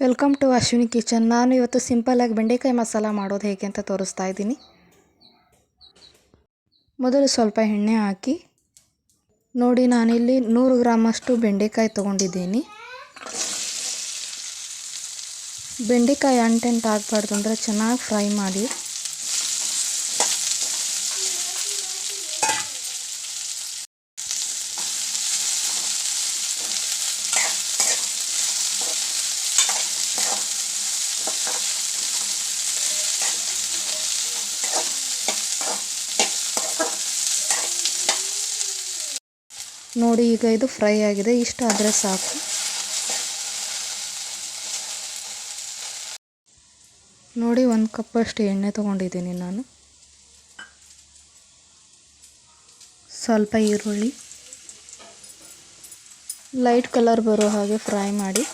Welcome to Ashwini kitchen. ನಾನು ಇವತ್ತು ಸಿಂಪಲ್ಲಾಗಿ ಬೆಂಡೆಕಾಯಿ ಮಸಾಲ ಮಾಡೋದು ಹೇಗೆ ಅಂತ ತೋರಿಸ್ತಾ ಇದ್ದೀನಿ. ಮೊದಲು ಸ್ವಲ್ಪ ಎಣ್ಣೆ ಹಾಕಿ ನೋಡಿ, ನಾನಿಲ್ಲಿ 100 ಗ್ರಾಮಷ್ಟು ಬೆಂಡೆಕಾಯಿ ತೊಗೊಂಡಿದ್ದೀನಿ. ಬೆಂಡೆಕಾಯಿ ಅಂಟೆಂಟ್ ಆಗಬಾರ್ದು ಅಂದರೆ ಚೆನ್ನಾಗಿ ಫ್ರೈ ಮಾಡಿ. ನೋಡಿ, ಈಗ ಇದು ಫ್ರೈ ಆಗಿದೆ. ಇಷ್ಟ ಆದರೆ ಸಾಕು. ನೋಡಿ, 1 ಕಪ್ಪಷ್ಟು ಎಣ್ಣೆ ತೊಗೊಂಡಿದ್ದೀನಿ ನಾನು. ಸ್ವಲ್ಪ ಈರುಳ್ಳಿ ಲೈಟ್ ಕಲರ್ ಬರೋ ಹಾಗೆ ಫ್ರೈ ಮಾಡಿ.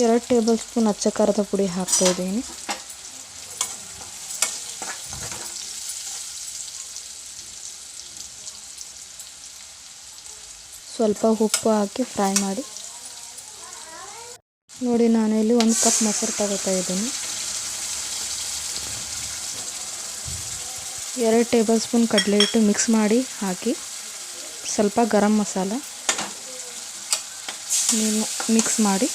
ಎರಡು ಟೇಬಲ್ ಸ್ಪೂನ್ ಅಚ್ಚ ಖಾರದ ಪುಡಿ ಹಾಕ್ತಾ ಇದ್ದೀನಿ. ಸ್ವಲ್ಪ ಉಪ್ಪು ಹಾಕಿ ಫ್ರೈ ಮಾಡಿ. ನೋಡಿ, ನಾನು ಇಲ್ಲಿ 1 ಕಪ್ ಮೊಸರು ತಗೋತಾ ಇದ್ದೀನಿ. 2 ಟೇಬಲ್ ಸ್ಪೂನ್ ಕಡಲೆ ಹಿಟ್ಟು ಮಿಕ್ಸ್ ಮಾಡಿ ಹಾಕಿ. ಸ್ವಲ್ಪ ಗರಂ ಮಸಾಲ ಮಿಕ್ಸ್ ಮಾಡಿ.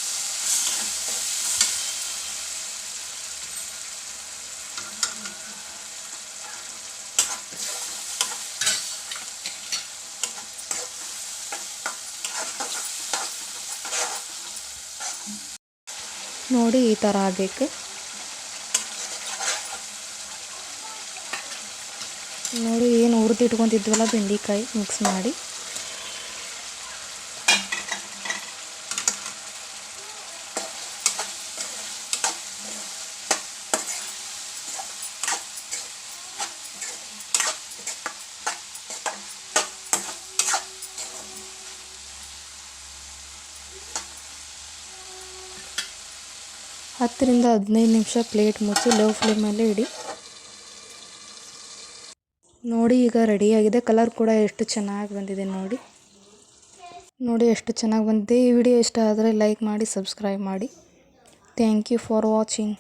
ನೋಡಿ, ಈ ಥರ ಆಗಬೇಕು. ನೋಡಿ, ಏನು ಹುರಿದಿಟ್ಕೊತಿದ್ವಲ್ಲ ಬೆಂಡೆಕಾಯಿ ಮಿಕ್ಸ್ ಮಾಡಿ. ಹತ್ತರಿಂದ 15 ನಿಮಿಷ ಪ್ಲೇಟ್ ಮುಚ್ಚಿ ಲೋ ಫ್ಲೇಮಲ್ಲಿ ಇಡಿ. ನೋಡಿ, ಈಗ ರೆಡಿಯಾಗಿದೆ. ಕಲರ್ ಕೂಡ ಎಷ್ಟು ಚೆನ್ನಾಗಿ ಬಂದಿದೆ ನೋಡಿ ಎಷ್ಟು ಚೆನ್ನಾಗಿ ಬಂದಿದೆ. ಈ ವಿಡಿಯೋ ಇಷ್ಟ ಆದರೆ ಲೈಕ್ ಮಾಡಿ, ಸಬ್ಸ್ಕ್ರೈಬ್ ಮಾಡಿ. Thank you for watching.